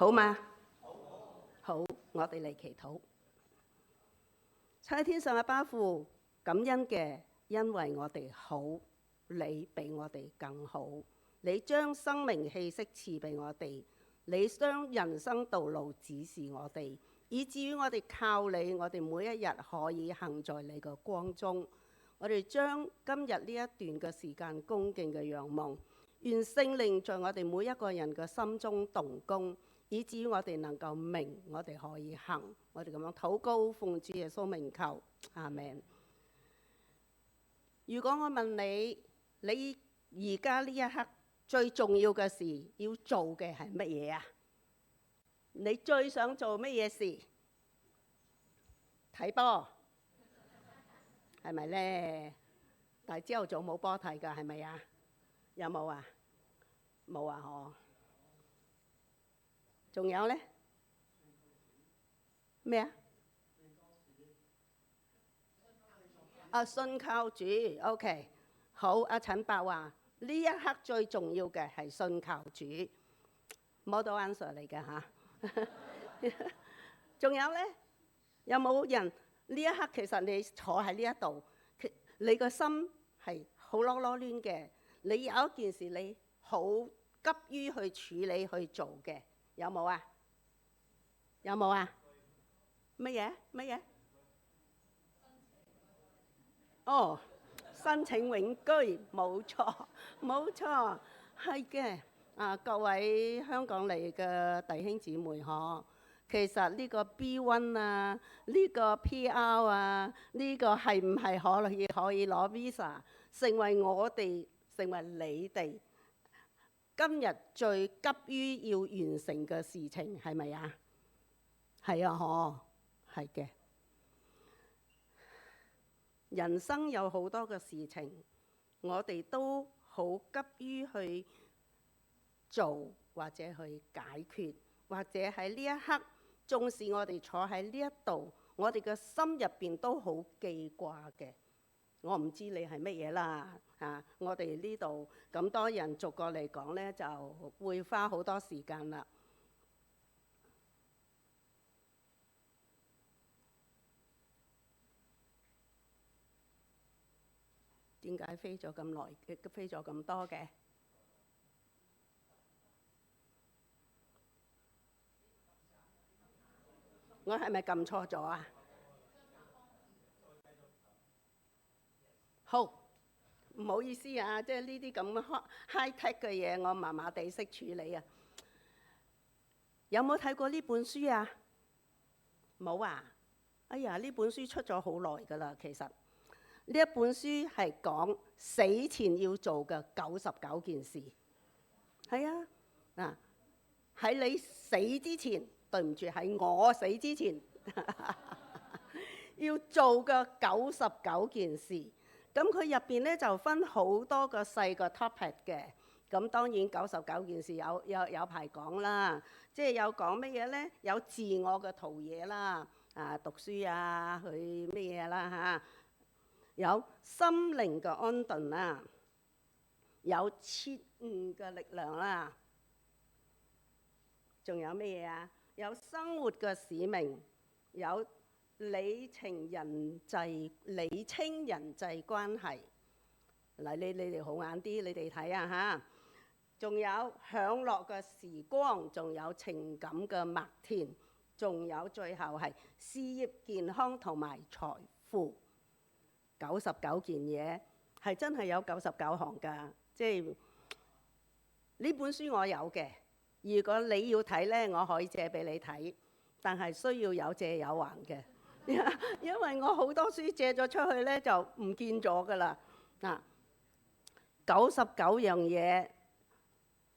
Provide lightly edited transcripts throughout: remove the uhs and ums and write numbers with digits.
好嗎？好，我哋嚟祈禱。在天上嘅爸父，感恩嘅，因為我哋好，你比我哋更好。你將生命氣息賜俾我哋，你將人生道路指示我哋，以至於我哋靠你，我哋每一日可以行在你嘅光中。我哋將今日呢一段嘅時間恭敬嘅仰望，願聖靈在我哋每一個人嘅心中動工，以至於我哋能夠明，我哋可以行。我哋咁樣禱告，奉主耶穌名求，阿們。如果我問你，你而家呢一刻最重要嘅事要做嘅係乜嘢啊？你最想做乜嘢事？睇波，係咪呢？但係朝頭早冇波睇㗎，係咪啊？有冇啊？冇啊！嗬。仲有呢？咩啊？信靠主。OK， 好。阿陳伯話呢一刻最重要嘅係信靠主。model answer 嚟嘅嚇。仲有呢？有冇人呢一刻其實你坐喺呢一度，你個心係好囉囉攣嘅，你有一件事你好急於去處理去做嘅，有冇啊？有冇啊？乜嘢？乜嘢？哦，申請永居，冇錯，冇錯，係嘅。各位香港嚟嘅弟兄姊妹嗬，其實呢個 B1 啊，呢個 PR 啊，呢個係唔係可以攞 visa， 成為我哋，成為你哋今日最急於要完成嘅事情，係咪啊？係啊，係嘅。人生有好多嘅事情，我哋都好急於去做或者去解決，或者喺呢一刻，縱使我哋坐喺呢一度，我哋嘅心入邊都好記掛嘅。我唔知你係乜嘢啦，我哋呢度咁多人逐個嚟講呢，就會花好多時間啦。點解飛咗咁耐，飛咗咁多嘅？我係咪撳錯咗啊？好，唔好意思啊，即係呢啲咁 high tech 嘅嘢，我麻麻地識處理啊。有冇睇過呢本書啊？冇啊？哎呀，呢本書出咗好耐㗎啦，其實。呢一本書係講死前要做嘅99件事。係啊，喺你死之前，對唔住，喺我死之前要做嘅99件事。咁佢入邊咧就分好多個細個 topic 嘅。咁當然99件事有排講啦。即係有講乜嘢咧？有自我嘅陶冶啦，讀書啊，去乜嘢啦嚇。有心靈嘅安頓啦，有切悟嘅力量啦，仲有咩嘢啊？有生活嘅使命，有理清人際關係。嗱，你哋好眼啲，你哋睇下嚇。仲有享樂嘅時光，仲有情感嘅麥田，仲有最後係事業健康同埋財富。99件嘢係真係有99行㗎，即係呢本書我有嘅。如果你要睇呢，我可以借俾你睇，但係需要有借有還嘅，因為我好多書借咗出去呢，就唔見咗㗎啦。99樣嘢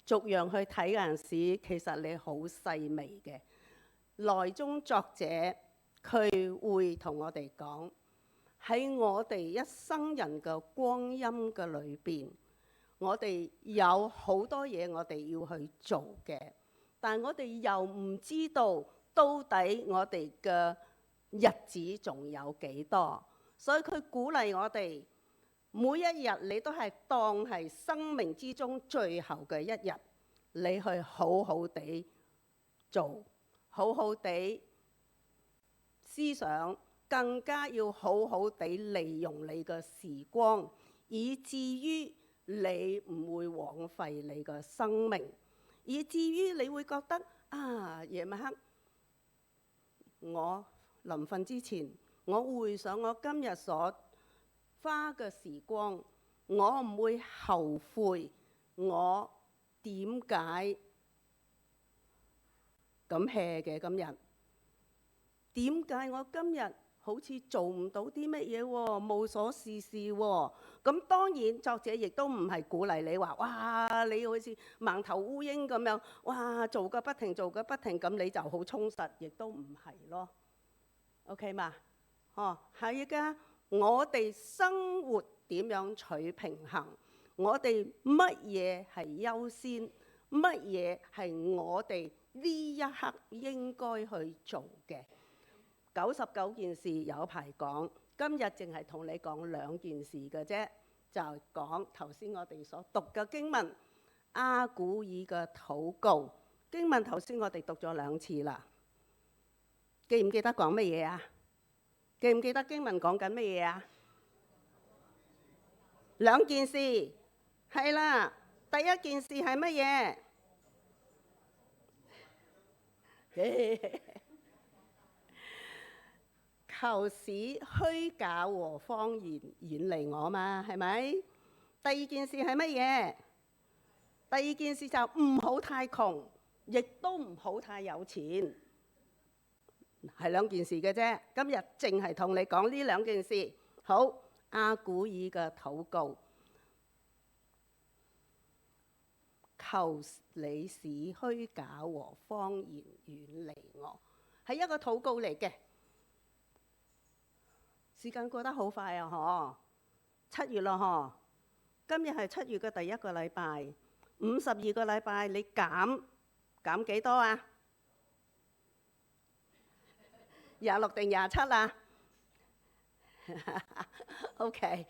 逐樣去睇嗰陣時，其實你好細微嘅。內中作者佢會同我哋講，喺我哋一生人嘅光陰嘅裏邊，我哋有好多嘢我哋要去做嘅，但我哋又唔知道到底我哋嘅日子仲有幾多，所以佢鼓勵我哋每一日你都係當係生命之中最後嘅一日，你去好好地做，好好地思想，更加要好好地利用你嘅時光，以至於你唔會枉費你嘅生命，以至於你會覺得啊，夜晚黑我臨瞓之前，我回想我今日所花嘅時光，我唔會後悔我點解咁 hea 嘅今日？點解我今日好似做唔到啲乜嘢喎？無所事事喎？咁當然作者亦都唔係鼓勵你話，哇！你好似盲頭烏蠅咁樣，哇！做個不停，做個不停，咁你就好充實，亦都唔係咯。OK 嘛？係㗎，我哋生活點樣取平衡？我哋乜嘢係優先？乜嘢係我哋呢一刻應該去做嘅？99件事有排講，今日淨係同你講2件事嘅啫，就講頭先我哋所讀嘅經文，阿古爾嘅禱告。經文頭先我哋讀咗2次啦，記唔記得講乜嘢啊？記唔記得經文講緊乜嘢啊？2件事，係啦。第一件事係乜嘢？求使虛假和謊言遠離我嘛，係咪？第2件事係乜嘢？第2件事就唔好太窮，亦都唔好太有錢，係2件事嘅啫。今日淨係同你講呢2件事。好，阿古爾嘅禱告，求你使虛假和謊言遠離我，係一個禱告嚟嘅。時間過得好快啊！7月咯，今日係7月嘅第1個禮拜，52個禮拜，你減幾多啊？26定27啊？OK，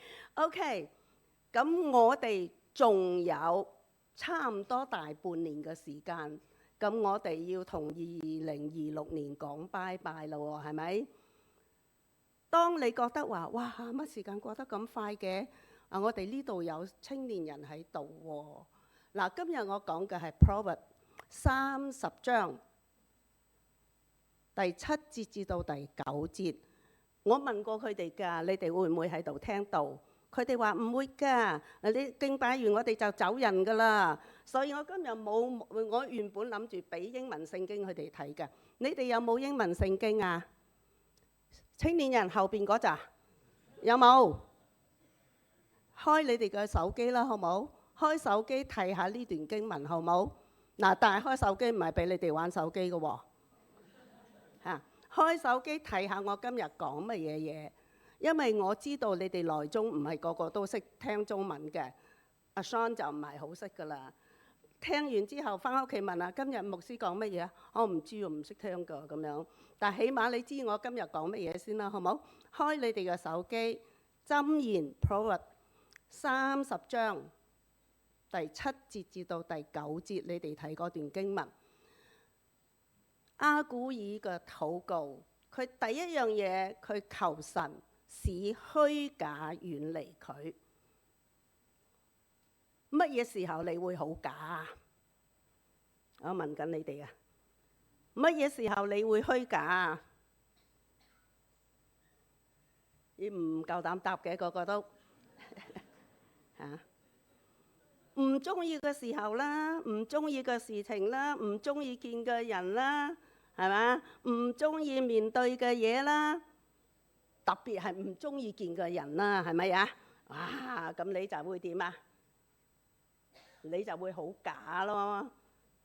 咁我哋仲有差唔多大半年嘅時間，咁我哋要同2026年講拜拜啦喎，係咪？當你覺得話，哇，乜時間過得咁快嘅？我哋呢度有青年人喺度喎。嗱，今日我講嘅係 Proverbs 30章第7節至到第9節。我問過佢哋㗎，你哋會唔會喺度聽到？佢哋話唔會㗎。你敬拜完我哋就走人㗎啦。所以我今日冇，我原本諗住俾英文聖經佢哋睇㗎。你哋有冇英文聖經啊？青年人後邊嗰紮有冇？開你哋嘅手機啦，好冇？開手機睇下呢段經文，好冇？嗱，但係開手機唔係俾你哋玩手機嘅喎。開手機睇下我今日講乜嘢，因為我知道你哋內中唔係個個都識聽中文嘅。阿 Sean 就唔係好識㗎啦。聽完之後翻屋企問下今日牧師講乜嘢？我唔知，我唔識聽㗎咁樣。但起碼你知我今日講乜嘢先啦，好冇？開你哋嘅手機，箴言 Proverbs 30章第7節至到第9節，你哋睇嗰段經文。阿古爾嘅禱告，佢第一樣嘢，佢求神使虛假遠離佢。乜嘢時候你會好假啊？我問緊你哋啊！乜嘢時候你會虛假啊？你唔夠膽答嘅，個個都嚇。唔中意嘅時候啦，唔中意嘅事情啦，唔中意見嘅人啦，係嘛？唔中意面對嘅嘢啦，特別係唔中意見嘅人啦，係咪啊？哇！咁你就會點啊？你就會好假咯，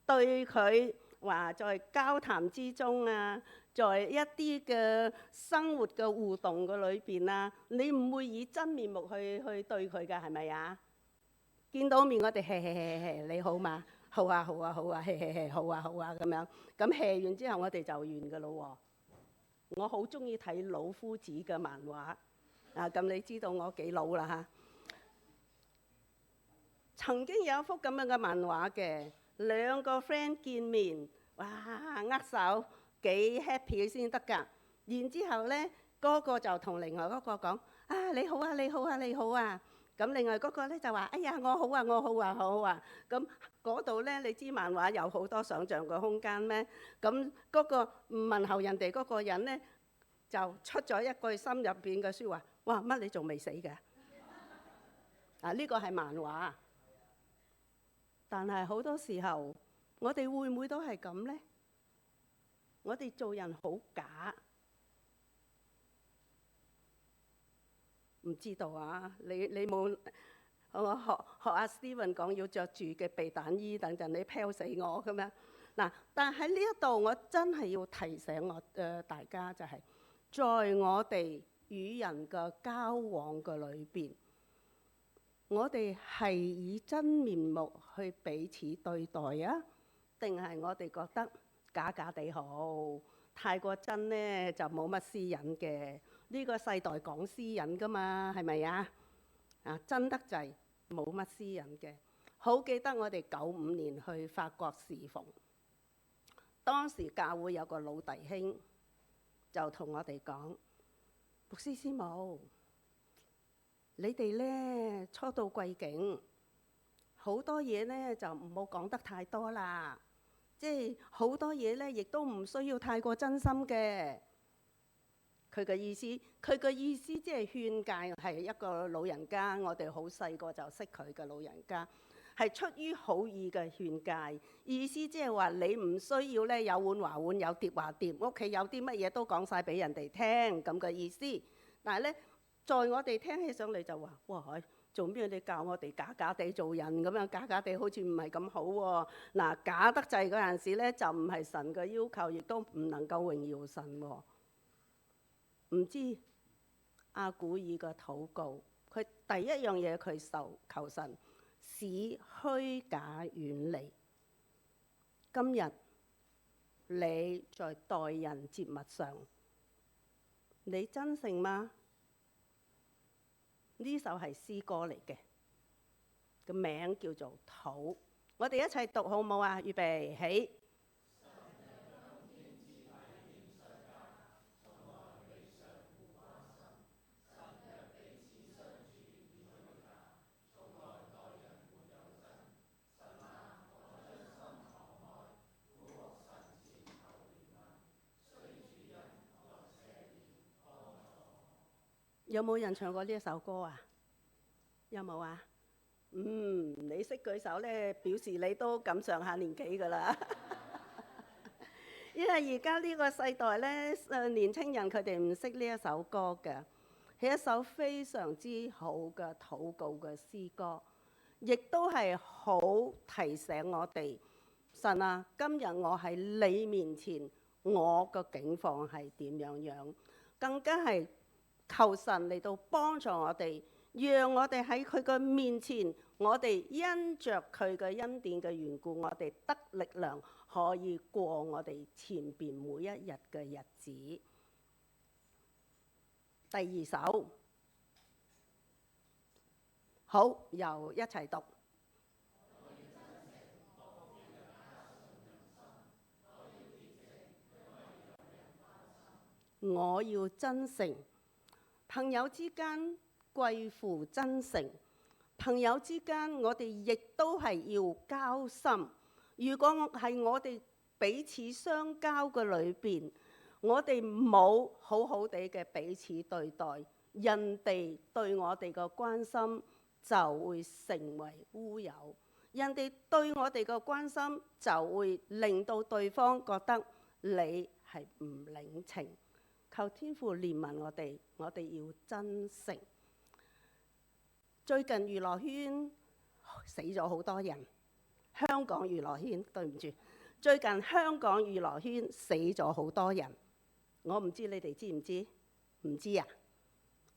對佢話在交談之中啊，在一啲嘅生活嘅互動嘅裏邊啊，你唔會以真面目去對佢㗎，係咪啊？見到面我哋嘿，你好嘛？好啊，嘿，好啊咁樣。咁嘿完之後我哋就完㗎咯喎。我好中意睇老夫子嘅漫畫啊，咁你知道我幾老啦嚇。曾經有一幅咁樣嘅漫畫嘅，2個 friend 見面，哇握手幾 happy 先得㗎。然之後咧，嗰個就同另外嗰個講：啊你好啊，你好啊，你好啊！咁另外嗰個咧就話：哎呀我好啊，我好啊，好啊！咁嗰度咧，你知漫畫有好多想像嘅空間咩？咁嗰個問候人哋嗰個人咧，就出咗一句心入邊嘅説話：哇乜你仲未死嘅？啊呢個係漫畫，但係好多時候我哋會唔會都係咁咧？我哋做人好假。唔知道啊！你冇我學阿 Steven 講要着住嘅避彈衣，等陣你拋死我咁樣嗱。但係喺呢一度，我真係要提醒大家，就係在我哋與人嘅交往嘅裏邊，我哋係以真面目去彼此對待啊，定係我哋覺得假假地好？太過真呢，就冇乜私隱嘅。呢個世代講私隱㗎嘛，係咪啊？真得滯，冇乜私隱嘅。好記得我哋95年去法國侍奉，當時教會有個老弟兄就同我哋講：牧師師母，你哋呢初到貴境，好多嘢呢就唔好講得太多啦。即係好多嘢呢，亦都唔需要太過真心嘅。佢嘅意思即係勸誡，係一個老人家，我哋好細個就識佢嘅老人家，係出於好意嘅勸誡。意思即係話你唔需要咧有碗話碗，有碟話碟，屋企有啲乜嘢都講晒俾人哋聽咁嘅意思。但係咧，在我哋聽起上嚟就話：哇，做咩你教我哋假假地做人咁樣？假假地好似唔係咁好喎。嗱，假得滯嗰陣時咧，就唔係神嘅要求，亦都唔能夠榮耀神喎。唔知阿古爾嘅禱告，佢第一樣嘢佢求神使虛假遠離。今日你在待人接物上，你真誠嗎？呢首係詩歌嚟嘅，個名叫做禱。我哋一齊讀好唔好啊？預備起。有冇人唱過呢一首歌啊？有冇啊？你識舉手咧，表示你都咁上下年紀㗎啦。因為而家呢個世代咧，年青人佢哋唔識呢一首歌嘅，係一首非常之好嘅禱告嘅詩歌，亦都係好提醒我哋，神啊，今日我喺你面前，我個境況係點樣樣，更加係求神嚟到幫助我哋，讓我哋喺佢嘅面前，我哋因着佢嘅恩典嘅緣故，我哋得力量可以過我哋前邊每一日嘅日子。第二首，好，又一齊讀。我要真誠。朋友之間貴乎真誠，朋友之間我哋亦都係要交心。如果係我哋彼此相交嘅裏邊，我哋冇好好地嘅彼此對待，人哋對我哋嘅關心就會成為烏有。人哋對我哋嘅關心就會令到對方覺得你係唔領情。求天父憐憫我哋，我哋要真誠。最近娛樂圈死咗好多人，香港娛樂圈對唔住，最近香港娛樂圈死咗好多人，我唔知你哋知唔知？唔知啊？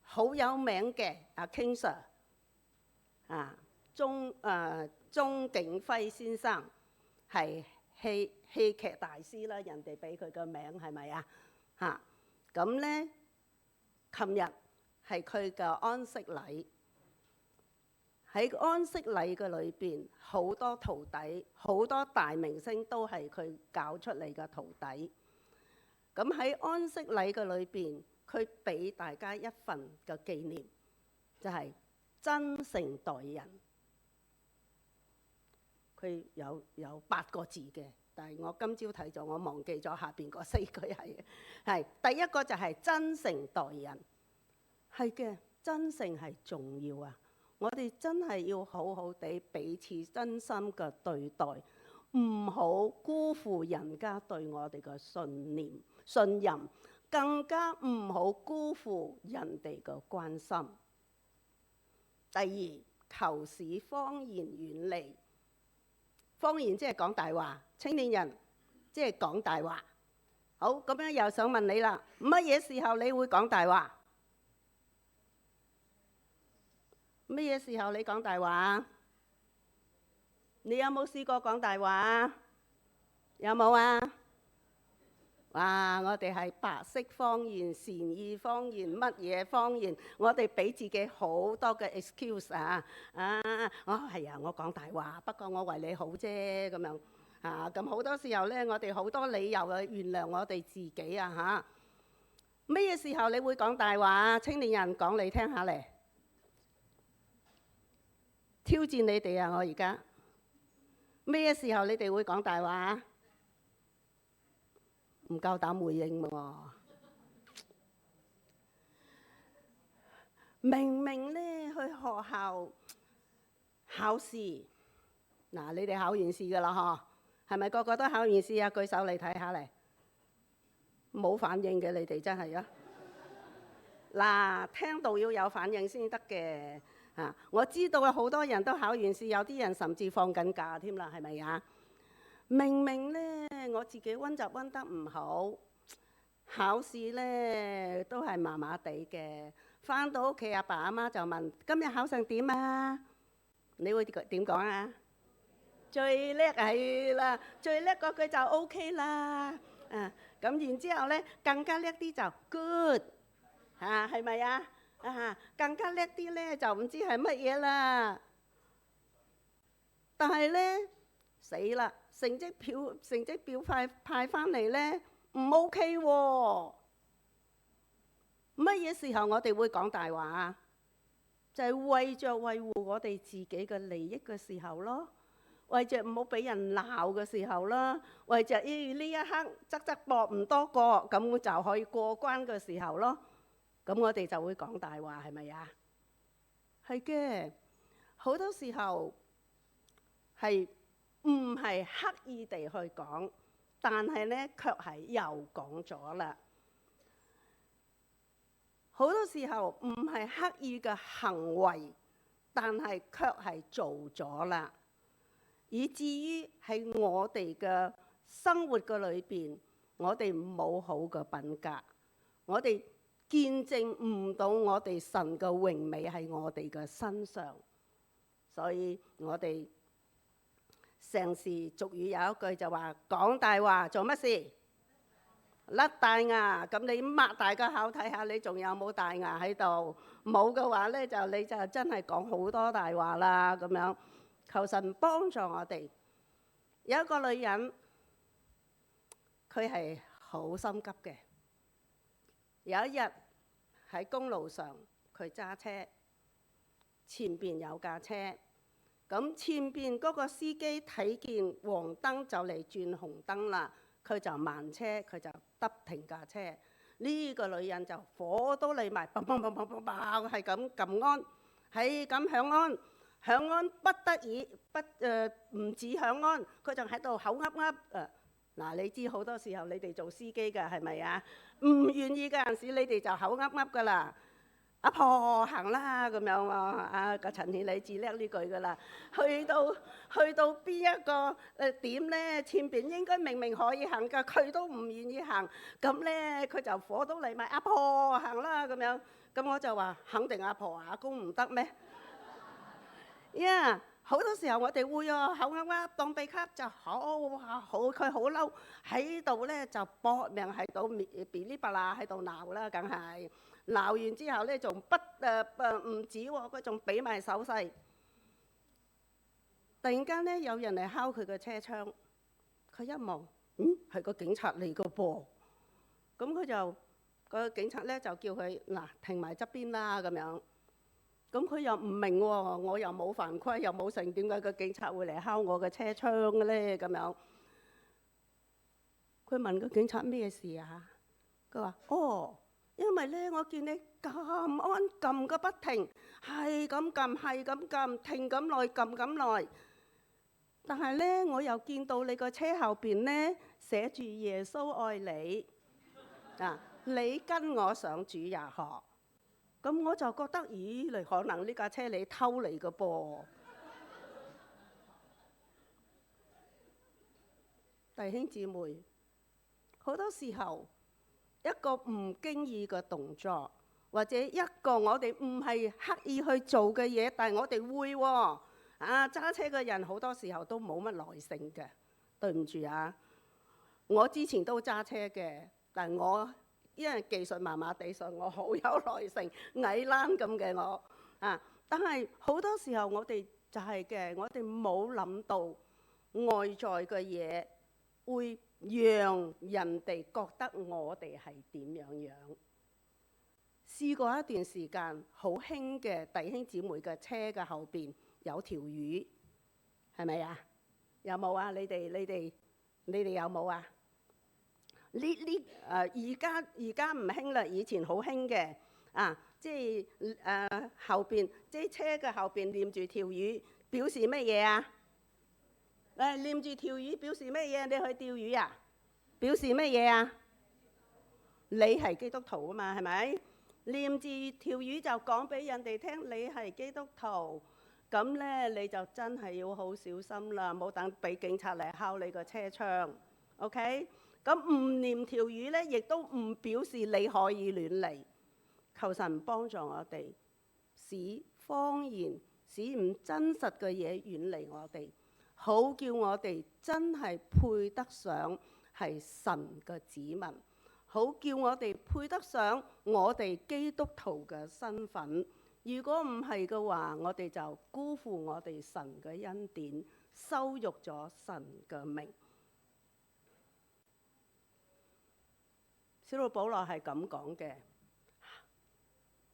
好有名嘅阿 King Sir 鐘景輝先生係戲劇大師啦，人哋俾佢個名係咪啊？咁呢，琴日係佢嘅安息禮，喺安息禮嘅裏邊，好多徒弟，好多大明星都係佢教出嚟嘅徒弟。咁喺安息禮嘅裏邊，佢俾大家一份嘅紀念，就係真誠待人。佢有8個字嘅，但係我今朝睇咗，我忘記咗下邊嗰4句係第一個就係真誠待人。係嘅，真誠係重要啊！我哋真係要好好地彼此真心嘅對待，唔好辜負人家對我哋嘅信任，更加唔好辜負人哋嘅關心。第二，求使謊言遠離。謊言即係講大話，青年人即係講大話。好，咁樣又想問你啦，乜嘢時候你會講大話？乜嘢時候你講大話？你有冇試過講大話？有冇啊？哇！我哋係白色謊言、善意謊言、乜嘢謊言？我哋俾自己好多嘅 excuse 啊！係啊，我講大話，不過我為你好啫咁樣啊！咁好多時候呢，我哋好多理由去原諒我哋自己啊嚇！乜嘢時候你會講大話？青年人講嚟聽下嚟。挑戰你哋啊！我而家咩時候你哋會講大話？唔夠膽回應喎！明明咧去學校考試，嗱，你哋考完試噶啦嗬？係咪個個都考完試啊？舉手嚟睇下嚟，冇反應嘅你哋真係啊！嗱，聽到要有反應先得嘅。我知道有好多人都考完試，有啲人甚至放緊假添啦，係咪啊？明明咧，我自己溫習溫得唔好，考試咧都係麻麻地嘅。返到屋企，阿爸阿媽就問：今日考成點啊？你會點講啊？最叻係啦，最叻嗰句就 OK 啦。咁然之後咧，更加叻啲就 good，係咪啊？更加叻啲咧就唔知係乜嘢啦。但係咧死啦，成績表派翻嚟咧唔 OK 喎。乜嘢時候我哋會講大話啊？就係為着維護我哋自己嘅利益嘅時候咯，為着唔好俾人鬧嘅時候啦，為着呢一刻側膊唔多個，咁就可以過關嘅時候咯。咁我哋就會講大話，係咪啊？係嘅，好多時候係唔係刻意地去講，但係咧卻係又講咗啦。好多時候唔係刻意嘅行為，但係卻係做咗啦，以至於喺我哋嘅生活嘅裏邊，我哋冇好嘅品格，我哋見證唔到我哋神嘅榮美喺我哋嘅身上，所以我哋成時俗語有一句就話：講大話做乜事？甩大牙。咁你擘大個口睇下，你仲有冇大牙喺度？冇嘅話咧，你就真係講好多大話啦。咁樣求神幫助我哋。有一個女人，佢係好心急嘅。有一日喺公路上，佢揸車，前邊有架車，咁前邊嗰個司機睇見黃燈就嚟轉紅燈啦，佢就慢車，佢就得停架車。呢個女人就火都嚟埋，砰砰砰砰砰砰，係咁撳安，係咁響安，響安不得已，唔止響安，佢就喺度口噏噏。嗱，你知好多時候你哋做司機㗎係咪啊？唔願意嗰陣時，你哋就口噏噏㗎啦。阿婆行啦咁樣啊！個陳顯你至叻呢句㗎啦。去到邊一個點咧？前邊應該明明可以行㗎，佢都唔願意行。咁咧佢就火都嚟埋，阿婆行啦咁樣。咁我就話肯定阿婆阿公唔得咩？好多時候我哋會口噏噏當秘笈就好，佢好嬲喺度咧就搏命喺度噼哩啪啦喺度鬧啦，梗係鬧完之後咧仲唔止喎，佢仲俾埋手勢。突然間咧，有人嚟敲佢嘅車窗，佢一望，係個警察嚟個噃。咁佢就個警察咧就叫佢嗱停埋側邊啦咁樣。咁佢又唔明喎，我又冇犯規，又冇成，點解個警察會嚟敲我嘅車窗嘅咧？咁樣，佢問個警察咩事啊？佢話：哦，因為咧我見你咁安撳個不停，係咁撳，係咁撳，停咁耐，撳咁耐。但係咧，我又見到你個車後邊咧寫住耶穌愛你啊，你跟我上主日學。咁我就覺得，咦，你可能呢架車你偷嚟嘅噃。弟兄姊妹，好多時候一個唔經意嘅動作，或者一個我哋唔係刻意去做嘅嘢，但係我哋會喎。揸車嘅人好多時候都冇乜耐性嘅，對唔住啊！我之前都揸車嘅，但係我因為技術麻麻地，所以我好有耐性，矮欄咁嘅我但係好多時候我哋就係嘅，我哋冇諗到外在嘅嘢會讓人哋覺得我哋係點樣樣。試過一段時間好興嘅弟兄姊妹嘅車嘅後邊有條魚，係咪啊？有冇啊？你哋有冇啊？而家唔興啦，以前好興嘅即係後邊即係車嘅後邊黏住條魚，表示乜嘢啊？黏住條魚表示乜嘢？你去釣魚啊？表示乜嘢啊？你係基督徒啊嘛，係咪？黏住條魚就講俾人哋聽，你係基督徒。咁咧你就真係要好小心啦，唔好等俾警察嚟敲你個車窗。OK？咁唔黏條魚咧，亦都唔表示你可以亂嚟。求神幫助我哋，使謊言、使唔真實嘅嘢遠離我哋，好叫我哋真係配得上係神嘅子民，好叫我哋配得上我哋基督徒嘅身份。如果唔係嘅話，我哋就辜負我哋神嘅恩典，羞辱咗神嘅名。使徒保羅係咁講嘅：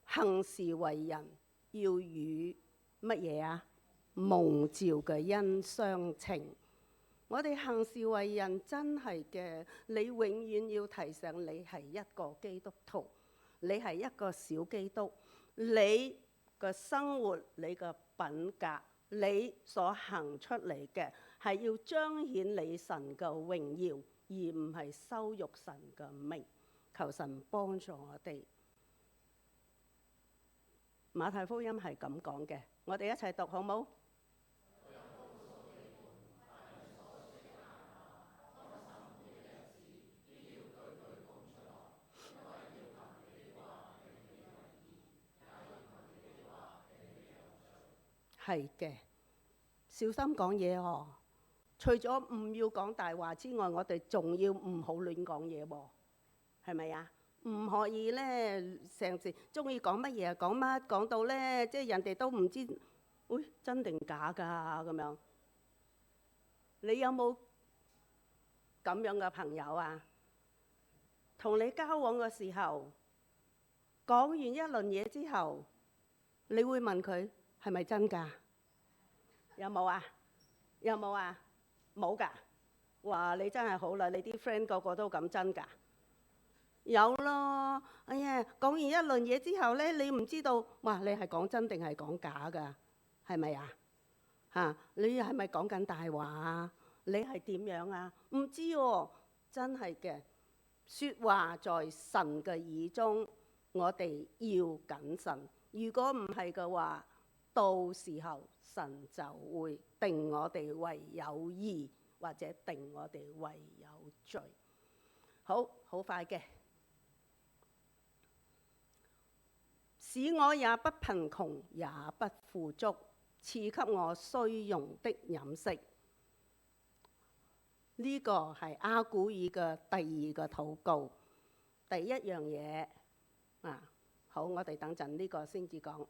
行事為人要與乜嘢啊？蒙召嘅恩相稱。我哋行事為人真係嘅，你永遠要提醒你係一個基督徒，你係一個小基督。你嘅生活、你嘅品格、你所行出嚟嘅係要彰顯你神嘅榮耀，而唔係羞辱神嘅名。求神幫助我哋。馬太福音係咁講嘅，我哋一齊讀好冇？係嘅，小心講嘢喎。除咗唔要講大話之外，我哋仲要唔好亂講嘢喎，係咪啊？唔可以咧，成時中意講乜嘢講乜，講到咧即係人哋都唔知，真定假㗎咁樣。你有冇咁樣嘅朋友啊？同你交往嘅時候，講完一輪嘢之後，你會問佢係咪真㗎？有冇啊？有冇啊？冇㗎。哇！你真係好啦，你啲 friend 個個都咁真㗎？有咯。哎呀，講完一輪嘢之後咧，你唔知道，哇！你係講真定係講假㗎？係咪啊？你係咪講緊大話啊？你係點樣啊？唔知喎，真係嘅。説話在神嘅耳中，我哋要謹慎。如果唔係嘅話，到時候神就會定我哋為有義，或者定我哋為有罪。好快嘅。使我也不貧窮，也不富足，賜給我需用的飲食。呢個係阿古爾嘅第二個禱告。第一樣嘢好，我哋等陣呢個先至講。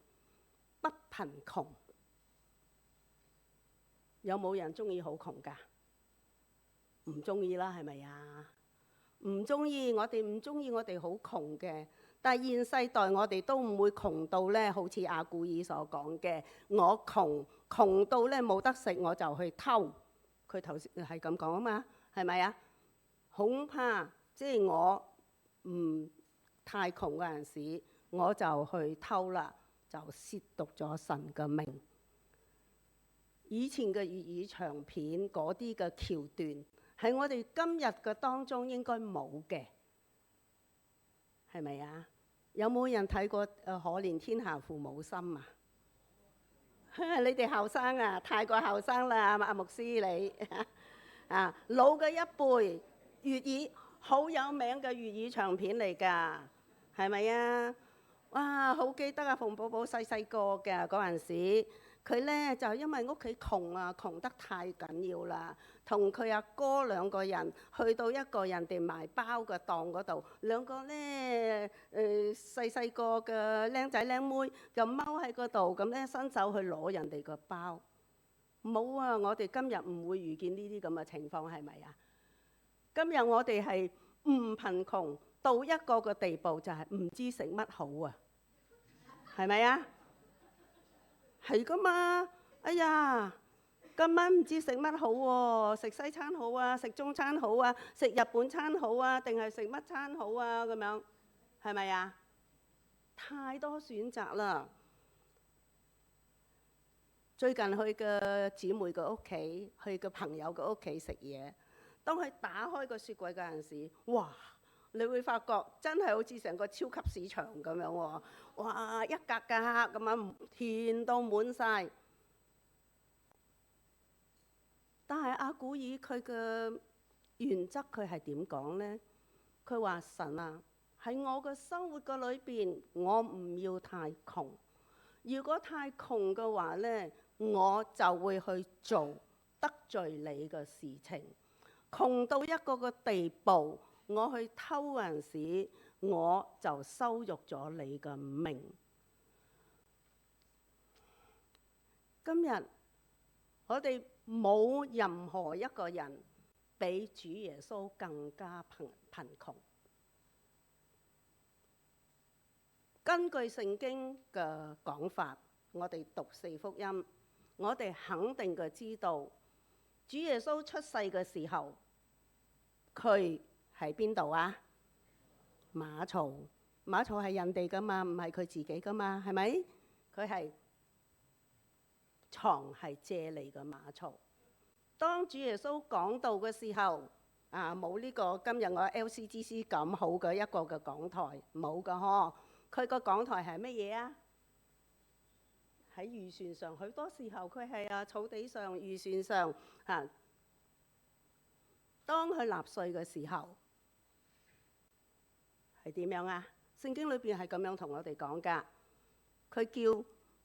不貧窮，有冇人中意好窮㗎？唔中意啦，係咪啊？唔中意，我哋唔中意我哋好窮嘅。但係現世代我哋都唔會窮到咧，好似阿古爾所講嘅，我窮到咧冇得食我就去偷。佢頭先係咁講啊嘛，係咪啊？恐怕即係我唔太窮嗰陣時，我就去偷啦，就褻瀆咗神嘅名。以前嘅粵語長片嗰啲嘅橋段，喺我哋今日嘅當中應該冇嘅，係咪啊？有冇人睇過可憐天下父母心啊？你哋後生啊，太過後生啦，阿牧師你啊，老嘅一輩粵語好有名嘅粵語長片嚟㗎，係咪啊？哇，好記得啊，馮寶寶細細個嘅嗰陣時，佢咧就因為屋企窮啊，窮得太緊要啦，同佢阿哥兩個人去到一個人哋賣包嘅檔嗰度，兩個咧細細個嘅僆仔僆妹就踎喺嗰度，咁咧伸手去攞人哋個包。冇啊！我哋今日唔會遇見呢啲咁嘅情況，係咪啊？今日我哋係唔貧窮到一個嘅地步，就係唔知食乜好啊，係咪啊？係噶嘛？哎呀，今晚唔知食乜好喎，食西餐好啊，食中餐好啊，食日本餐好啊，定係食乜餐好啊？咁樣係咪啊？太多選擇啦！最近去嘅姊妹嘅屋企，去嘅朋友嘅屋企食嘢，當佢打開個雪櫃嗰陣時，哇！你會發覺真係好似成個超級市場咁樣喎，哇！一格格咁樣填到滿晒。但係阿古爾佢嘅原則佢係點講呢？佢話神啊，喺我嘅生活嘅裏邊，我唔要太窮。如果太窮嘅話呢，我就會去做得罪你嘅事情。窮到一個嘅地步，我去偷嗰陣時，我就羞辱咗你嘅名。今日我哋冇任何一個人比主耶穌更加貧窮。根據聖經嘅講法，我哋讀四福音，我哋肯定嘅知道，主耶穌出世嘅時候，佢喺邊度啊？馬槽，馬槽係人哋噶嘛，唔係佢自己噶嘛，係咪？佢係床係借嚟嘅馬槽。當主耶穌講道嘅時候，冇呢個今日我 LCGC 咁好嘅一個嘅講台，冇噶呵。佢個講台係乜嘢啊？喺漁船上，好多時候佢係草地上、漁船上嚇。當佢納稅嘅時候係點樣啊？聖經裏邊係咁樣同我哋講㗎。佢叫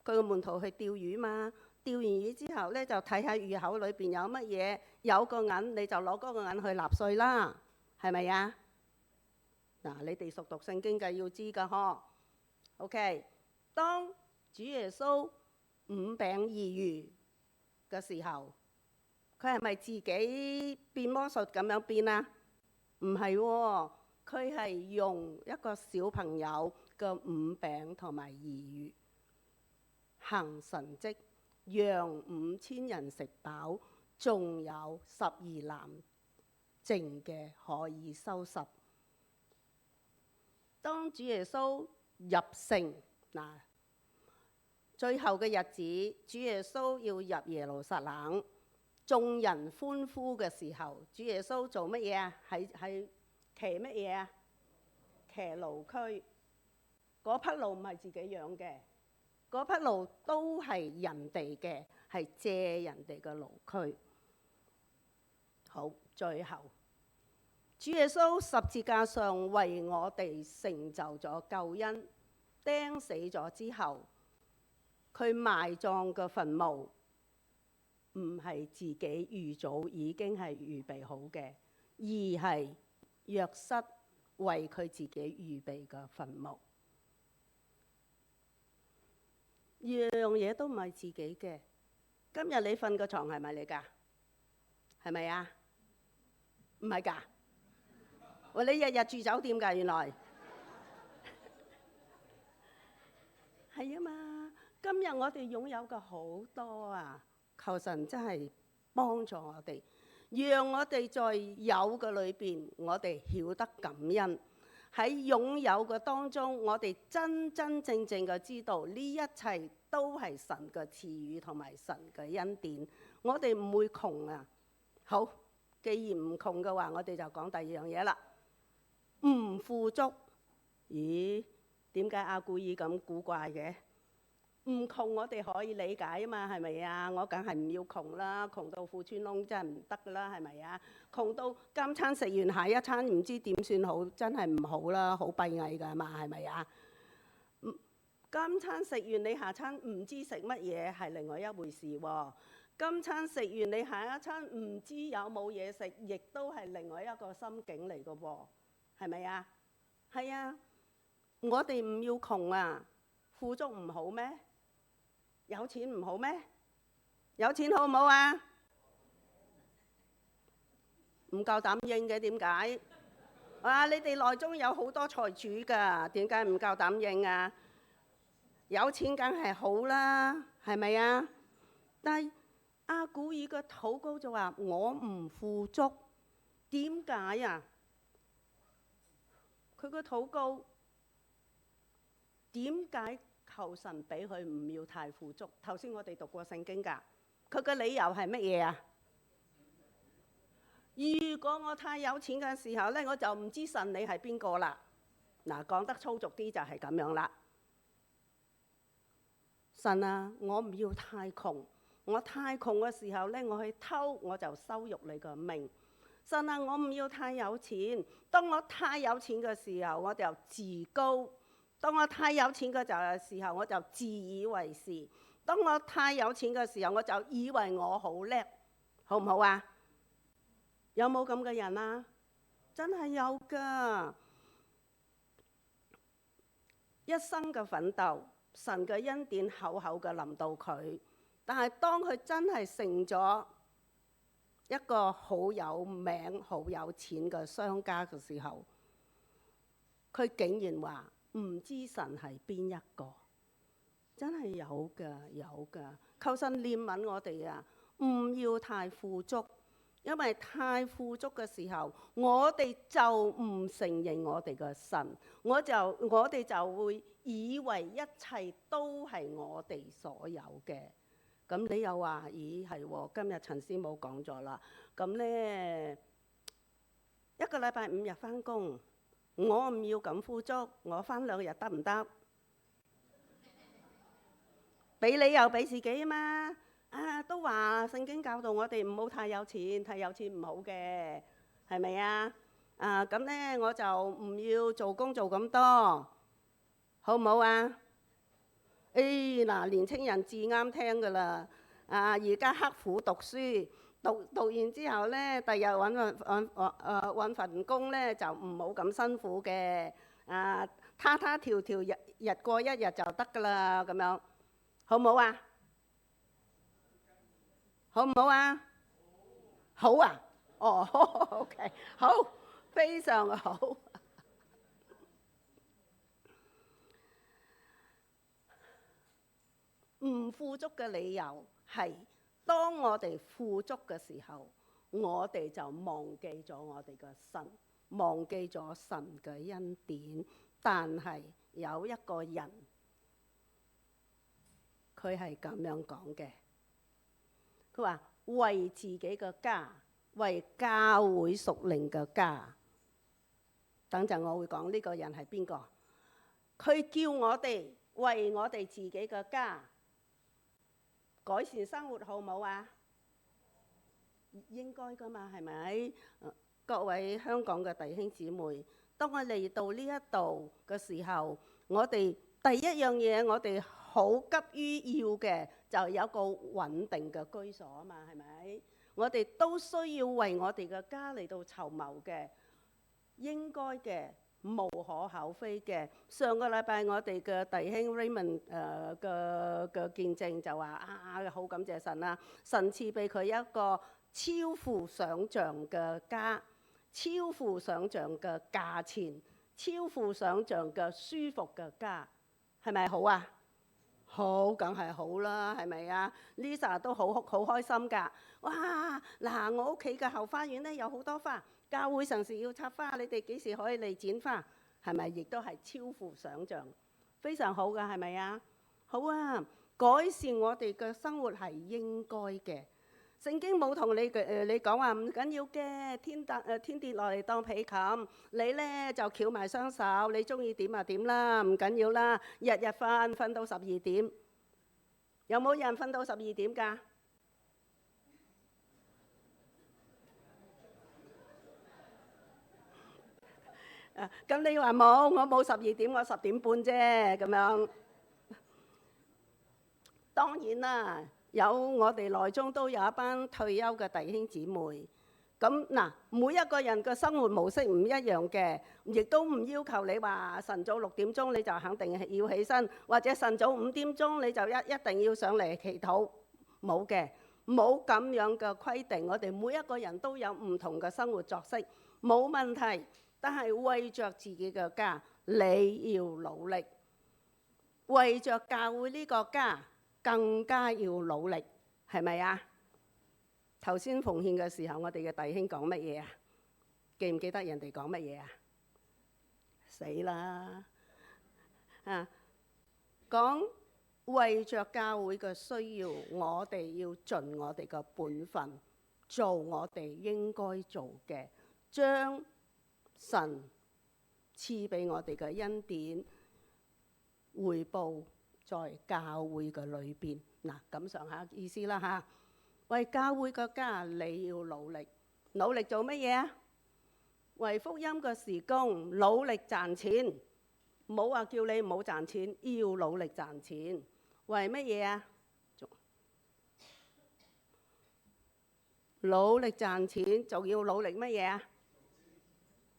佢個門徒去釣魚嘛，釣完魚之後咧就睇下魚口裏邊有乜嘢，有個銀你就攞嗰個銀去納稅啦，係咪啊？嗱，你哋熟讀聖經嘅要知㗎呵。OK， 當主耶穌5餅2魚嘅時候，佢係咪自己變魔術咁樣變啊？唔係喎，佢係用一個小朋友嘅5餅同埋2魚行神蹟，讓5000人食飽，仲有12籃剩嘅可以收拾。當主耶穌入城嗱，最後嘅日子，主耶穌要入耶路撒冷，眾人歡呼嘅時候，主耶穌做乜嘢啊？係騎乜嘢啊？騎驢駒。嗰匹驢唔係自己養嘅，嗰匹驢都係人哋嘅，係借人哋嘅驢駒。好，最後。主耶穌十字架上為我哋成就咗救恩，釘死咗之後，佢埋葬嘅墳墓唔係自己預早已經係預備好嘅，而係約瑟為佢自己預備嘅墳墓。樣嘢都唔係自己嘅，今日你瞓個床係咪你㗎？係咪啊？唔係㗎？喂，你日日住酒店㗎？原來係啊嘛！今日我哋擁有嘅好多啊，求神真係幫助我哋，讓我哋在有嘅裏邊，我哋曉得感恩。喺擁有嘅當中，我哋真真正正嘅知道呢一切都係神嘅賜予同埋神嘅恩典，我哋唔會窮啊！好，既然唔窮嘅話，我哋就講第二樣嘢啦。唔富足，咦？點解阿古爾咁古怪嘅？唔窮我哋可以理解啊嘛，係咪啊？我梗係唔要窮啦，窮到褲穿窿真係唔得噶啦，係咪啊？窮到今餐食完下一餐唔知點算好，真係唔好啦，好閉翳㗎嘛，係咪啊？今餐食完你下餐唔知食乜嘢係另外一回事喎。今餐食完你下一餐唔知有冇嘢食，亦都係另外一個心境嚟㗎喎，係咪啊？係啊，我哋唔要窮啊，富足唔好咩？有錢唔好咩？有錢好唔好啊？唔夠膽應嘅，點解？啊，你哋內中有好多財主㗎，點解唔夠膽應啊？有錢梗係好啦，係咪啊？但係阿古爾嘅禱告就話：我唔富足，點解啊？佢個禱告點解求神俾佢唔要太富足？頭先我哋讀過聖經㗎，佢嘅理由係乜嘢啊？如果我太有錢嘅時候呢，我就唔知神你係邊個啦。嗱，講得粗俗啲就係咁樣啦。神啊，我唔要太窮，我太窮嘅時候呢，我去偷我就羞辱你個命。神啊，我唔要太有錢，當我太有錢嘅時候，我就自高；當我太有錢嘅時候，我就自以為是；當我太有錢嘅時候，我就以為我好叻，好唔好啊？有冇咁嘅人啊？真係有㗎，一生嘅奮鬥，神嘅恩典厚厚嘅臨到佢，但係當佢真係成咗一個好有名、好有錢嘅商家嘅時候，佢竟然話唔知神係邊一個。真係有㗎，有㗎。求神憐憫我哋啊，唔要太富足，因為太富足嘅時候，我哋就唔承認我哋嘅神，我哋就會以為一切都係我哋所有嘅。咁你又話：咦，係喎，今日陳師母講咗啦。咁呢，一個禮拜5日返工，我唔要咁富足，我返2日得唔得？俾理由俾自己啊嘛。都話聖經教導我哋唔好太有錢，太有錢唔好嘅，係咪啊？咁呢，我就唔要做工做咁多，好唔好啊？嗱，年青人至啱聽㗎啦。而家刻苦讀書，讀完之後呢，第日揾份工呢，就唔好咁辛苦嘅。他條日過一日就得㗎啦，咁樣好唔好啊？好唔好啊？好啊！哦，OK， 好，非常好。唔富足嘅理由係，當我哋富足嘅時候，我哋就忘記咗我哋嘅神，忘記咗神嘅恩典。但係有一個人，佢係咁樣講嘅，佢話為自己嘅家，為教會屬靈嘅家。等陣我會講呢個人係邊個。佢叫我哋為我哋自己嘅家改善生活，好唔好啊？應該噶嘛，係咪？各位香港嘅弟兄姊妹，當我嚟到呢一度嘅時候，我哋第一樣嘢，我哋好急於要嘅就有個穩定嘅居所啊嘛，係咪？我哋都需要為我哋嘅家嚟到籌謀嘅，應該嘅。無可厚非嘅。上個禮拜我哋嘅弟兄 Raymond 嘅見證就話好感謝神啦，神賜俾佢一個超乎想像嘅家，超乎想像嘅價錢，超乎想像嘅舒服嘅家，係咪好啊？好，梗係好啦，係咪啊 ？Lisa 都好開心㗎。哇！嗱，我屋企嘅後花園咧有好多花，教會常時要插花，你哋幾時可以嚟剪花？係咪？亦都係超乎想像，非常好㗎，係咪啊？好啊，改善我哋嘅生活係應該嘅。聖經冇同你講話唔緊要嘅，天跌落嚟當被冚，你咧就翹埋雙手，你中意點就點啦，唔緊要啦，日日瞓到12點。有冇人瞓到12點㗎？咁你話冇，我冇12點，我10點半啫，咁樣。當然啦。有我哋內中都有一班退休嘅弟兄姊妹，咁嗱，每一個人嘅生活模式唔一樣嘅，亦都唔要求你話晨早6點鐘你就肯定係要起身，或者晨早5點鐘你就一定要上嚟祈禱，冇嘅，冇咁樣嘅規定。我哋每一個人都有唔同嘅生活作息，冇問題。但係為着自己嘅家，你要努力；為着教會呢個家，更加要努力，係咪啊？頭先奉獻嘅時候，我哋嘅弟兄講乜嘢啊？記唔記得人哋講乜嘢啊？死啦！講為着教會嘅需要，我哋要盡我哋嘅本分，做我哋應該做嘅，將神賜俾我哋嘅恩典回報在教會嘅裏邊。嗱，咁上下意思啦嚇。為教會嘅家，你要努力，努力做乜嘢啊？為福音嘅事工，努力賺錢。冇話叫你唔好賺錢，要努力賺錢。為乜嘢啊？努力賺錢，仲要努力乜嘢啊？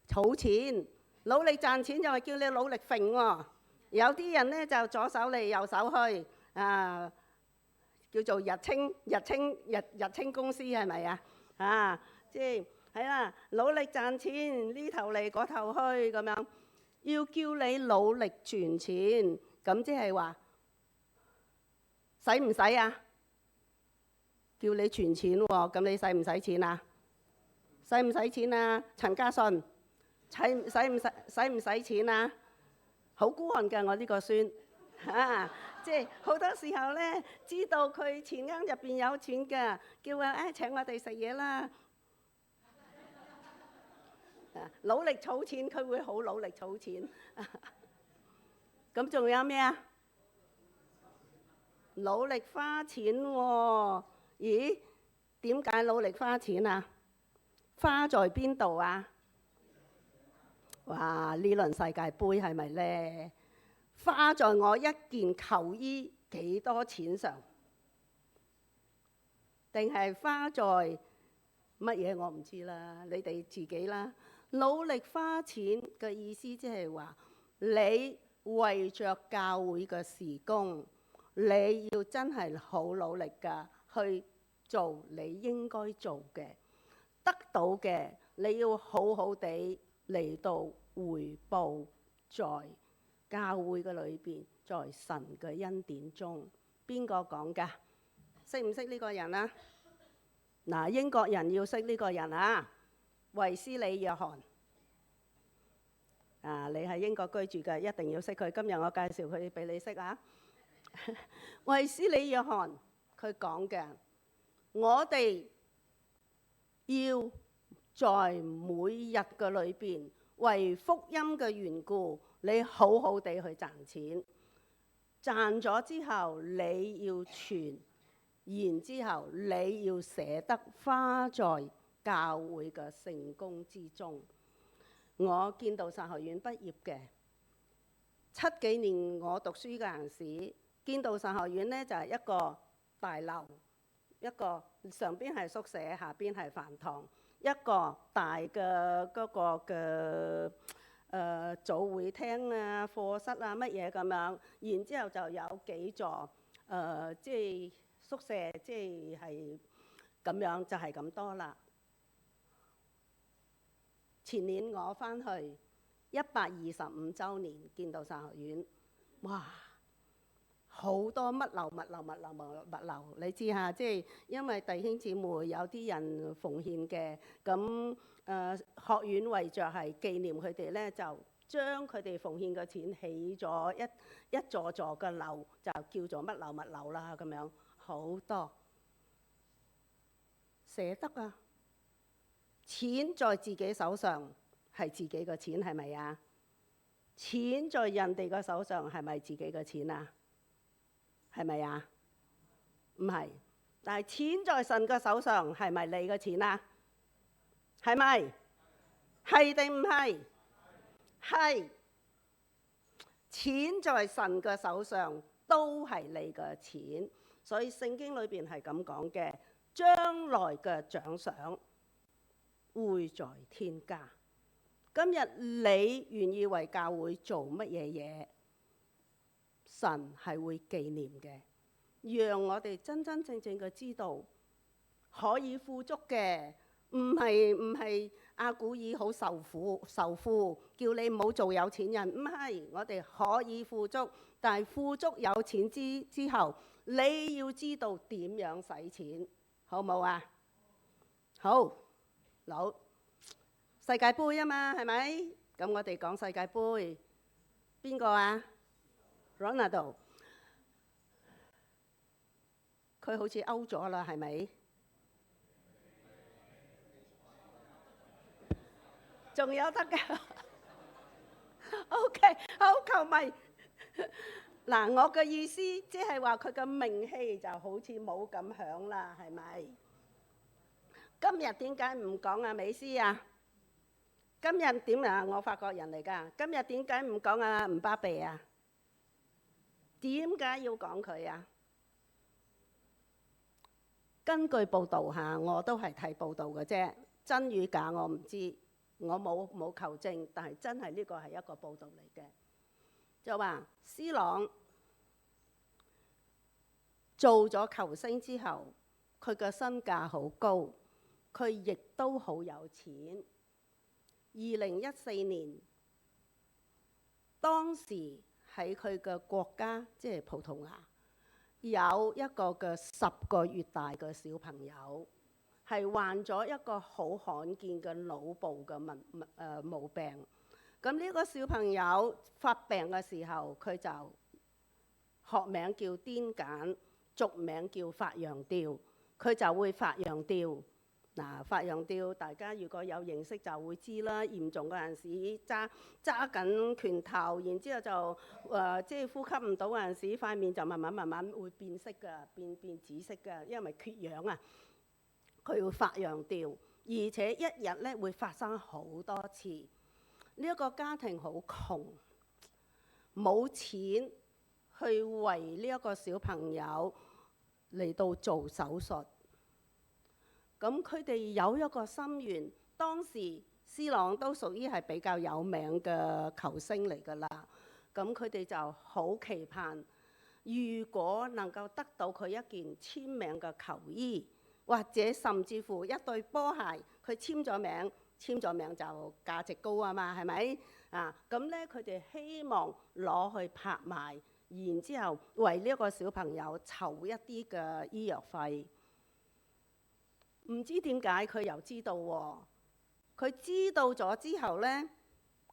儲錢。努力賺錢就係叫你努力揈喎。有啲人咧就左手嚟右手去，叫做日清公司係咪啊？即係啦，努力賺錢，呢頭嚟嗰頭去咁樣，要叫你努力賺錢，咁即係話使唔使啊？叫你存錢喎，咁你使唔使錢啊？使唔使錢啊？陳家信，使唔使錢啊？好孤寒㗎，我呢個孫即係好多時候咧，知道佢錢罌入邊有錢㗎，叫佢請我哋食嘢啦。努力儲錢，佢會好努力儲錢。咁仲有咩啊？努力花錢喎。咦？點解努力花錢啊？花在邊度啊？哇！呢輪世界盃係咪呢？花在我一件球衣幾多錢上，定係花在乜嘢？我唔知啦，你哋自己啦。努力花錢嘅意思即係話，你為着教會嘅事工，你要真係好努力㗎，去做你應該做嘅，得到嘅你要好好地嚟到回報，在教會嘅裏邊，在神嘅恩典中。邊個講㗎？識唔識呢個人啊？嗱，英國人要識呢個人啊，衛斯理約翰。你喺英國居住嘅，一定要識佢。今日我介紹佢俾你識啊。衛斯理約翰佢講嘅，我哋要在每日嘅裏邊，為福音嘅緣故，你好好地去賺錢。賺咗之後，你要存，然之後你要捨得花在教會嘅成功之中。我建道神學院畢業嘅，7幾年我讀書嗰陣時，建道神學院呢就係一個大樓，一個上邊係宿舍，下邊係飯堂，一個大嘅嗰個嘅早會廳啊、課室啊乜嘢咁樣，然之後就有幾座即係宿舍，即係咁樣，就係咁多啦。前年我翻去125週年建道神學院，哇！好多物流，你知下，即係因為弟兄姊妹有啲人奉獻嘅，咁學院為着係紀念佢哋咧，就將佢哋奉獻嘅錢起咗一座座嘅樓，就叫做物流啦，咁樣好多捨得啊！錢在自己手上係自己嘅錢，係咪啊？錢在人哋嘅手上係咪自己嘅錢啊？係咪啊？唔係，但係錢在神嘅手上係咪你嘅錢啊？係咪？係定唔係？係。錢在神嘅手上都係你嘅錢，所以聖經裏邊係咁講嘅，將來嘅獎賞會在天家。今日你願意為教會做乜嘢嘢？神係會紀念嘅，讓我哋真真正正嘅知道可以富足嘅，唔係阿古爾好受苦，叫你唔好做有錢人。唔係，我哋可以富足，但係富足有錢之後，你要知道點樣使錢，好唔好啊？好，世界盃啊嘛，係咪？咁我哋講世界盃，邊個啊？Ronaldo， 佢好似 out 咗啦，係咪？仲有得㗎？OK， 好，球迷。嗱，我嘅意思即係話佢嘅名氣就好似冇咁響啦，係咪？今日點解唔講阿美斯啊？今日點啊？我法國人嚟㗎。今日點解唔講阿吳巴比啊？點解要講佢啊？根據報道下，我都係睇報道嘅啫，真與假我唔知，我冇求證，但係真係呢個係一個報道嚟嘅，就話 C 朗做咗球星之後，佢嘅身價好高，佢亦都好有錢。2014年，當時喺佢嘅國家，即係葡萄牙，有一個嘅10個月大嘅小朋友，係患咗一個好罕見嘅腦部嘅毛病。咁呢個小朋友發病嘅時候，佢就學名叫癲癇，俗名叫發羊吊，佢就會發羊吊。嗱，發羊吊大家如果有認識就會知啦。嚴重嗰陣時揸緊拳頭，然之後就即係呼吸唔到嗰陣時，塊面就慢慢會變色㗎，變紫色㗎，因為缺氧啊。佢會發羊吊，而且一日咧會發生好多次。呢一個家庭好窮，冇錢去為呢一個小朋友嚟到做手術。咁佢哋有一個心願，當時 C 朗都屬於係比較有名嘅球星嚟㗎啦。咁佢哋就好期盼，如果能夠得到佢一件簽名嘅球衣，或者甚至乎一對波鞋，佢簽咗名就價值高啊嘛，係咪啊？咁咧佢哋希望攞去拍賣，然之後為呢一個小朋友籌一啲嘅醫藥費。唔知點解佢又知道喎？佢知道咗之後呢，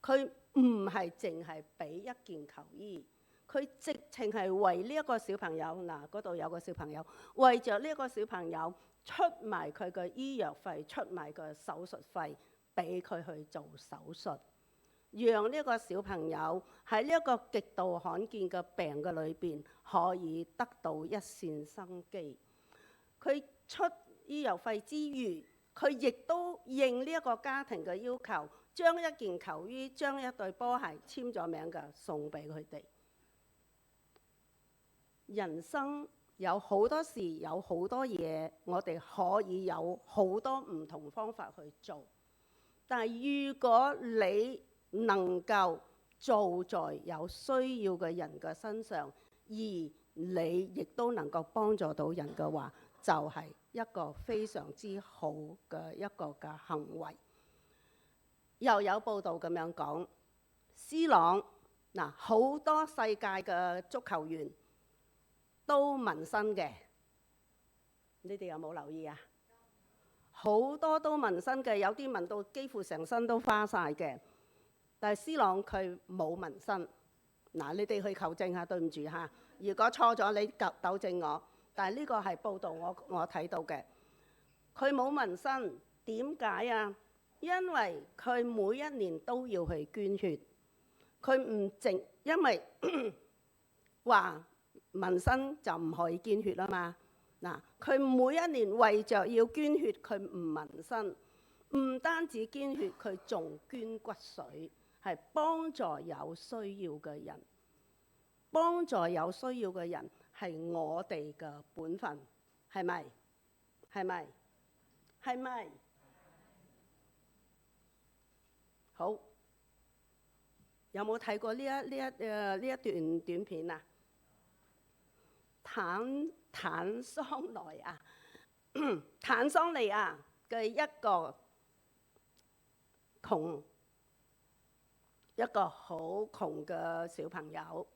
佢唔係淨係俾一件球衣，佢直情係為呢一個小朋友，嗱，嗰度有個小朋友，為着呢一個小朋友出埋佢嘅醫藥費，出埋個手術費，俾佢去做手術，讓呢一個小朋友喺呢一個極度罕見嘅病嘅裏邊，可以得到一線生機。佢出醫藥費之餘，佢亦都應呢一個家庭嘅要求，將一件球衣、將一對波鞋簽咗名嘅送俾佢哋。人生有好多時，有好多嘢，我哋可以有好多唔同方法去做。但係如果你能夠做在有需要嘅人嘅身上，而你亦都能夠幫助到人嘅話，就係一個非常之好嘅一個嘅行為。又有報道咁樣講，C 朗嗱，好多世界嘅足球員都紋身嘅，你哋有冇留意啊？好多都紋身嘅，有啲紋到幾乎成身都花晒嘅。但係 C 朗佢冇紋身。嗱，你哋去求證下，對唔住嚇。如果錯咗，你糾正我。但係呢個係報道我睇到嘅。佢冇紋身，點解啊？因為佢每一年都要去捐血。佢唔淨因為話紋身就唔可以捐血啊嘛。嗱，佢每一年為着要捐血，佢唔紋身，唔單止捐血，佢仲捐骨髓，係幫助有需要嘅人。幫助有需要嘅人係我哋嘅本分，係咪？係咪？係咪？好，有冇睇過呢一段短片啊？坦桑尼亞嘅一個好窮嘅小朋友，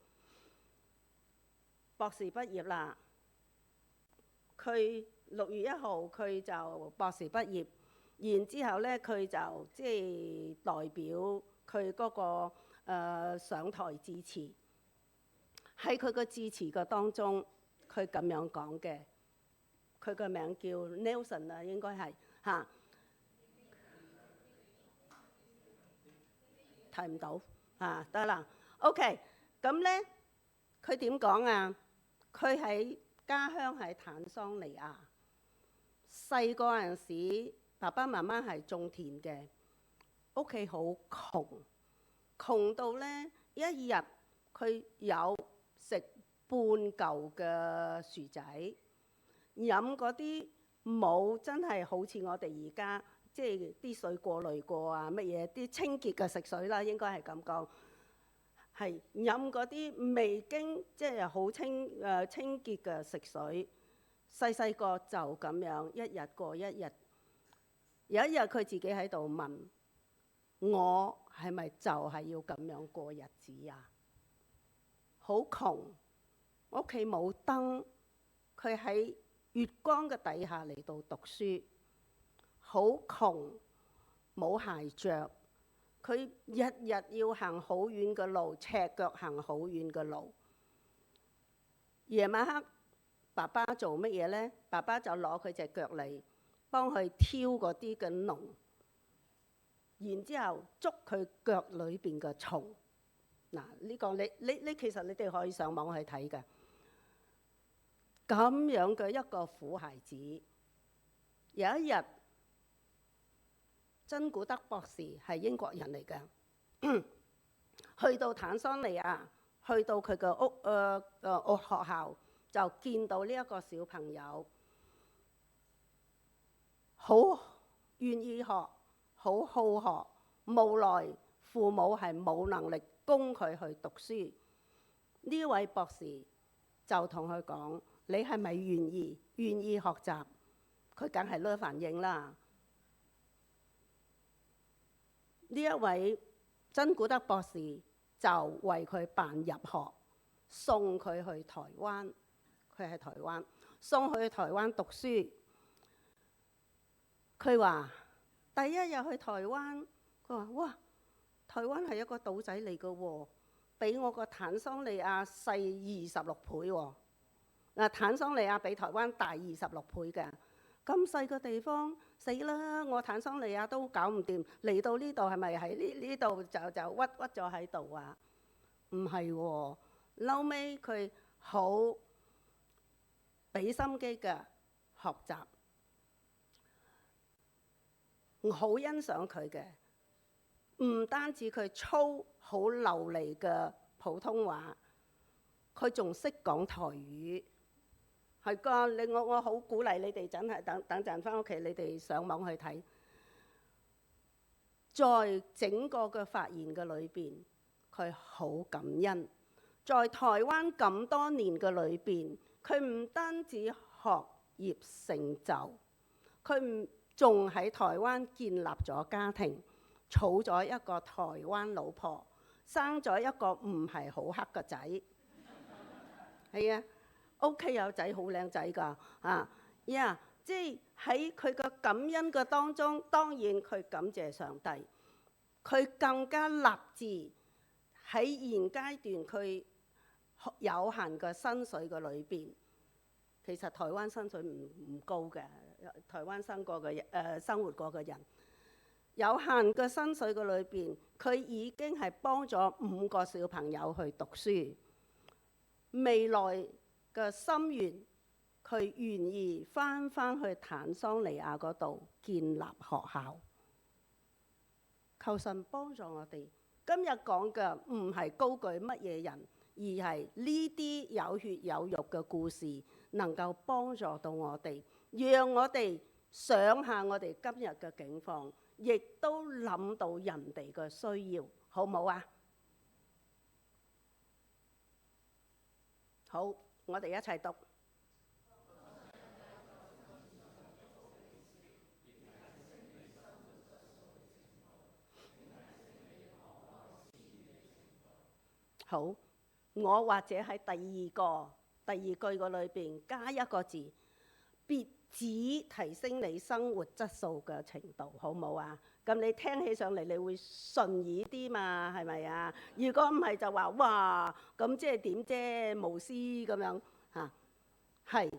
博士畢業啦。佢6月1號佢就博士畢業，然之後咧佢就即係代表佢嗰個上台致辭。喺佢個致辭嘅當中，佢咁樣講嘅。佢個名叫 Nelson 啊，應該係嚇。睇唔到啊，得啦。OK， 咁咧佢點講啊？佢喺家鄉喺坦桑尼亞，細個嗰陣時，爸爸媽媽係種田嘅，屋企好窮到咧一日佢有食半嚿嘅薯仔，飲嗰啲冇真係好似我哋而家即係啲水過濾過啊乜嘢啲清潔嘅食水啦，應該係咁講。係飲嗰啲未經即係好清潔嘅食水，細個就咁樣一日過一日。有一日佢自己喺度問：我係咪就係要咁樣過日子啊？好窮，屋企冇燈，佢喺月光嘅底下嚟到讀書，好窮，冇鞋着。佢日日要行好遠嘅路，赤腳行好遠嘅路。夜晚黑，爸爸做乜嘢呢？爸爸就攞佢隻腳嚟幫佢挑嗰啲嘅膿，然之後捉佢腳裏邊嘅蟲。嗱，呢個你其實你哋可以上網去睇嘅。咁樣嘅一個苦孩子，有一日，珍古德博士係英國人嚟嘅，去到坦桑尼亞，去到佢嘅學校，就見到呢一個小朋友，好願意學，好好學，無奈父母係冇能力供佢去讀書。呢位博士就同佢講：你係咪願意學習？佢梗係呢反應啦。呢一位珍古德博士就為佢辦入學，送佢去台灣。佢喺台灣，送佢去台灣讀書。佢話第一日去台灣，佢話：哇，台灣係一個島仔嚟嘅喎，比我個坦桑尼亞細26倍喎。嗱，坦桑尼亞比台灣大26倍嘅。咁細個地方，死啦！我坦桑尼亞都搞唔掂，嚟到呢度係咪喺呢度就屈咗喺度啊？唔係喎，後尾佢好俾心機嘅學習，我好欣賞佢嘅。唔單止佢操好流利嘅普通話，佢仲識講台語。係㗎，我好鼓勵你哋，真係等陣返屋企，你哋上網去睇。在整個嘅發言嘅裏邊，佢好感恩。在台灣咁多年嘅裏邊，佢唔單止學業成就，佢唔仲喺台灣建立咗家庭，儲咗一個台灣老婆，生咗一個唔係好黑嘅仔。係啊，屋企有仔好靚仔㗎啊呀！即係喺佢嘅感恩嘅當中，當然佢感謝上帝，佢更加立志喺現階段佢有限嘅薪水嘅裏邊，其實台灣薪水唔高嘅，台灣生活過嘅人，有限嘅薪水嘅裏邊，佢已經係幫咗5個小朋友去讀書。未來嘅心願，佢願意翻去坦桑尼亞嗰度建立學校。求神幫助我哋。今日講嘅唔係高舉乜嘢人，而係呢啲有血有肉嘅故事，能夠幫助到我哋，讓我哋想下我哋今日嘅境況，亦都諗到人哋嘅需要，好唔好啊？好，我哋一齊讀。好，我或者喺第二句嘅裏邊加一個字，別只提升你生活質素嘅程度，好唔好啊？咁你聽起上嚟，你會順耳啲嘛？係咪啊？如果唔係就話哇，咁即係點啫？無私咁樣嚇。係，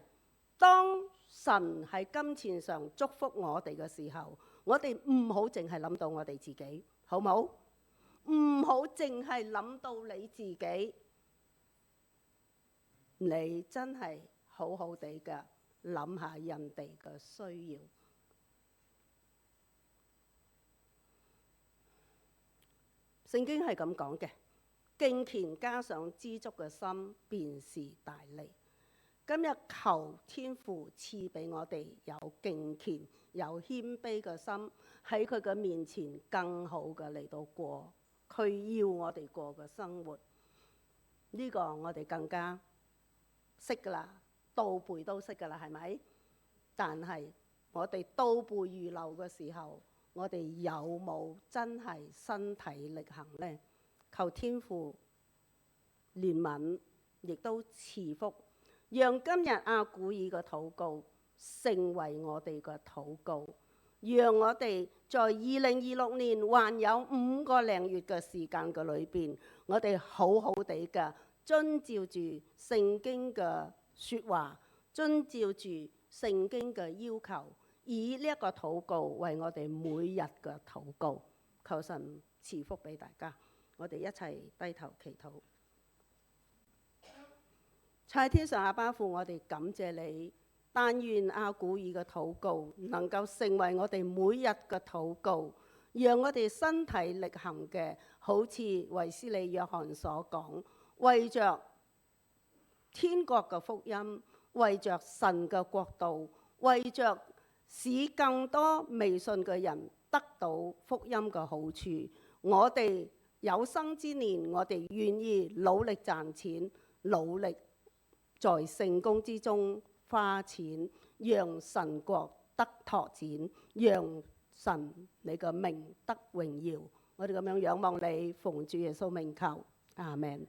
當神喺金錢上祝福我哋嘅時候，我哋唔好淨係諗到我哋自己，好唔好？唔好淨係諗到你自己，你真係好好地嘅諗下人哋嘅需要。聖經係咁講嘅，敬虔加上知足嘅心，便是大利。今日求天父賜俾我哋有敬虔、有謙卑嘅心，喺佢嘅面前更好嘅嚟到過佢要我哋過嘅生活。呢個我哋更加識㗎啦，倒背都識㗎啦，係咪？但係我哋倒背如流嘅時候，我哋有冇真係身體力行呢？求天父憐憫，亦都賜福，讓今日阿古爾嘅禱告成為我哋嘅禱告，讓我哋在2026年還有5個零月嘅時間嘅裏邊，我哋好好地嘅遵照住聖經嘅說話，遵照住聖經嘅要求，以呢一個禱告為我哋每日嘅禱告。求神賜福俾大家，我哋一齊低頭祈禱。在天上阿爸父，我哋感謝你，但願阿古爾嘅禱告能夠成為我哋每日嘅禱告，讓我哋身體力行嘅，好似衛斯理約翰所講，為着天國嘅福音，為着神嘅國度，為着使更多未信嘅人得到福音嘅好處。我哋有生之年，我哋願意努力賺錢，努力在聖工之中花錢，讓神國得拓展，讓神你嘅名得榮耀。我哋咁樣仰望你，奉主耶穌名求，阿們。